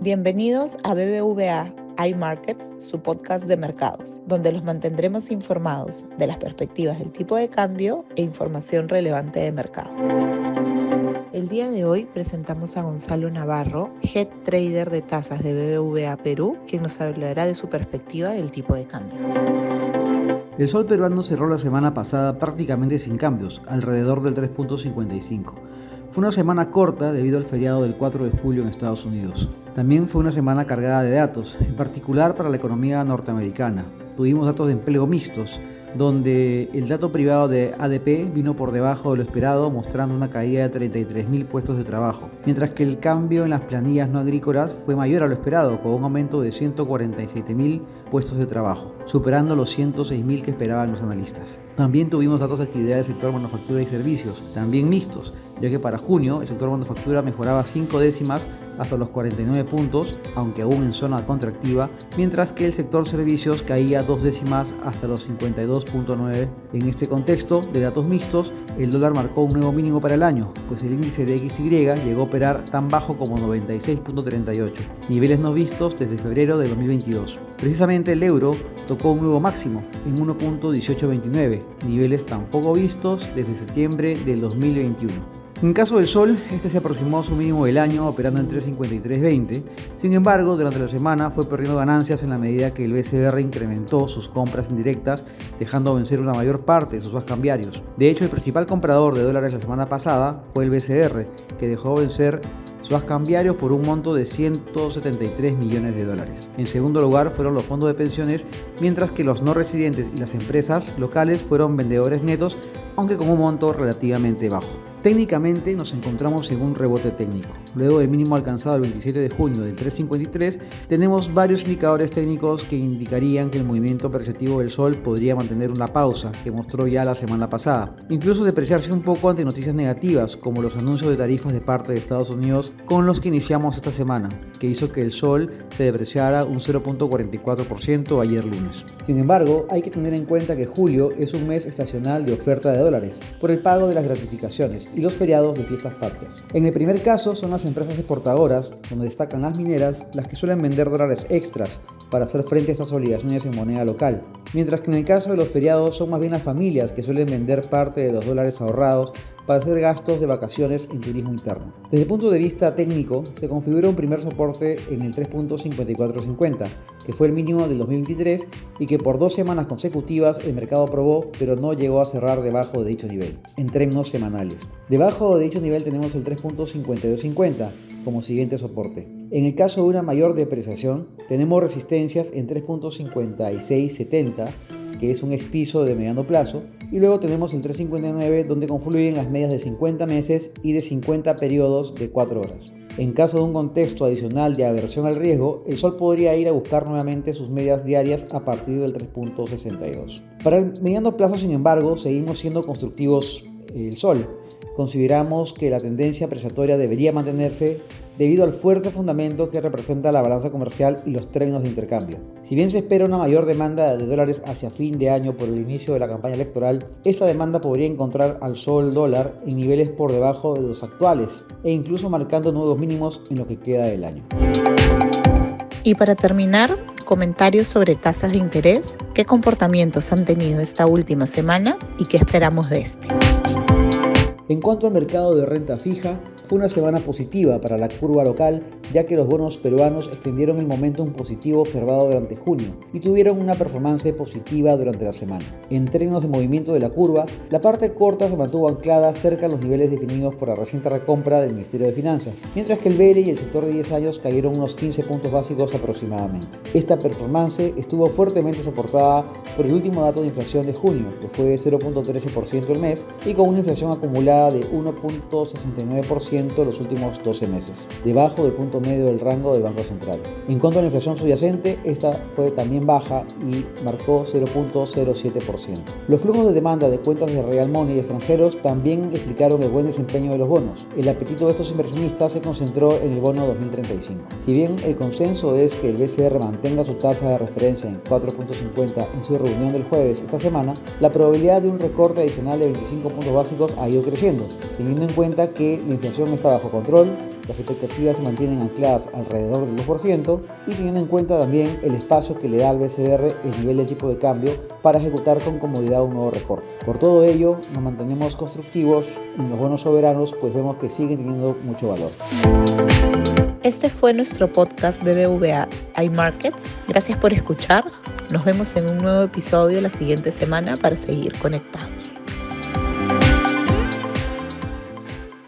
Bienvenidos a BBVA iMarkets, su podcast de mercados, donde los mantendremos informados de las perspectivas del tipo de cambio e información relevante de mercado. El día de hoy presentamos a Gonzalo Navarro, Head Trader de tasas de BBVA Perú, quien nos hablará de su perspectiva del tipo de cambio. El sol peruano cerró la semana pasada prácticamente sin cambios, alrededor del 3.55. Fue una semana corta debido al feriado del 4 de julio en Estados Unidos. También fue una semana cargada de datos, en particular para la economía norteamericana. Tuvimos datos de empleo mixtos, donde el dato privado de ADP vino por debajo de lo esperado, mostrando una caída de 33.000 puestos de trabajo, mientras que el cambio en las planillas no agrícolas fue mayor a lo esperado, con un aumento de 147.000 puestos de trabajo, superando los 106.000 que esperaban los analistas. También tuvimos datos de actividad del sector manufactura y servicios, también mixtos, ya que para junio el sector manufactura mejoraba 5 décimas hasta los 49 puntos, aunque aún en zona contractiva, mientras que el sector servicios caía 2 décimas hasta los 52.9. En este contexto de datos mixtos, el dólar marcó un nuevo mínimo para el año, pues el índice de XY llegó a operar tan bajo como 96.38, niveles no vistos desde febrero de 2022. Precisamente el euro tocó un nuevo máximo en 1.1829, niveles tampoco vistos desde septiembre del 2021. En caso del sol, este se aproximó a su mínimo del año operando en 3.5320, sin embargo, durante la semana fue perdiendo ganancias en la medida que el BCR incrementó sus compras indirectas, dejando vencer una mayor parte de sus swaps cambiarios. De hecho, el principal comprador de dólares la semana pasada fue el BCR, que dejó vencer swaps cambiarios por un monto de 173 millones de dólares. En segundo lugar fueron los fondos de pensiones, mientras que los no residentes y las empresas locales fueron vendedores netos, aunque con un monto relativamente bajo. Técnicamente nos encontramos en un rebote técnico. Luego del mínimo alcanzado el 27 de junio del 3.53, tenemos varios indicadores técnicos que indicarían que el movimiento perceptivo del sol podría mantener una pausa que mostró ya la semana pasada, incluso depreciarse un poco ante noticias negativas como los anuncios de tarifas de parte de Estados Unidos con los que iniciamos esta semana, que hizo que el sol se depreciara un 0.44% ayer lunes. Sin embargo, hay que tener en cuenta que julio es un mes estacional de oferta de dólares por el pago de las gratificaciones y los feriados de fiestas patrias. En el primer caso son las empresas exportadoras, donde destacan las mineras, las que suelen vender dólares extras para hacer frente a estas obligaciones en moneda local, mientras que en el caso de los feriados son más bien las familias que suelen vender parte de los dólares ahorrados para hacer gastos de vacaciones en turismo interno. Desde el punto de vista técnico, se configura un primer soporte en el 3.5450, que fue el mínimo del 2023 y que por 2 semanas consecutivas el mercado probó, pero no llegó a cerrar debajo de dicho nivel, en términos semanales. Debajo de dicho nivel tenemos el 3.5250 como siguiente soporte. En el caso de una mayor depreciación, tenemos resistencias en 3.5670, que es un expiso de mediano plazo, y luego tenemos el 3.59 donde confluyen las medias de 50 meses y de 50 periodos de 4 horas. En caso de un contexto adicional de aversión al riesgo, el sol podría ir a buscar nuevamente sus medias diarias a partir del 3.62. Para el mediano plazo, sin embargo, seguimos siendo constructivos el sol. Consideramos que la tendencia apreciatoria debería mantenerse debido al fuerte fundamento que representa la balanza comercial y los términos de intercambio. Si bien se espera una mayor demanda de dólares hacia fin de año por el inicio de la campaña electoral, esta demanda podría encontrar al sol dólar en niveles por debajo de los actuales e incluso marcando nuevos mínimos en lo que queda del año. Y para terminar, comentarios sobre tasas de interés, qué comportamientos han tenido esta última semana y qué esperamos de este. En cuanto al mercado de renta fija, fue una semana positiva para la curva local, ya que los bonos peruanos extendieron el momentum positivo observado durante junio y tuvieron una performance positiva durante la semana. En términos de movimiento de la curva, la parte corta se mantuvo anclada cerca de los niveles definidos por la reciente recompra del Ministerio de Finanzas, mientras que el BL y el sector de 10 años cayeron unos 15 puntos básicos aproximadamente. Esta performance estuvo fuertemente soportada por el último dato de inflación de junio, que fue de 0.13% el mes y con una inflación acumulada de 1.69% los últimos 12 meses, debajo del punto medio del rango del Banco Central. En cuanto a la inflación subyacente, esta fue también baja y marcó 0.07%. Los flujos de demanda de cuentas de real money y extranjeros también explicaron el buen desempeño de los bonos. El apetito de estos inversionistas se concentró en el bono 2035. Si bien el consenso es que el BCR mantenga su tasa de referencia en 4.50 en su reunión del jueves esta semana, la probabilidad de un recorte adicional de 25 puntos básicos ha ido creciendo, teniendo en cuenta que la inflación está bajo control, las expectativas se mantienen ancladas alrededor del 2% y teniendo en cuenta también el espacio que le da al BCR el nivel del tipo de cambio para ejecutar con comodidad un nuevo recorte. Por todo ello, nos mantenemos constructivos y los bonos soberanos pues vemos que siguen teniendo mucho valor. Este fue nuestro podcast BBVA iMarkets. Gracias por escuchar. Nos vemos en un nuevo episodio la siguiente semana para seguir conectados.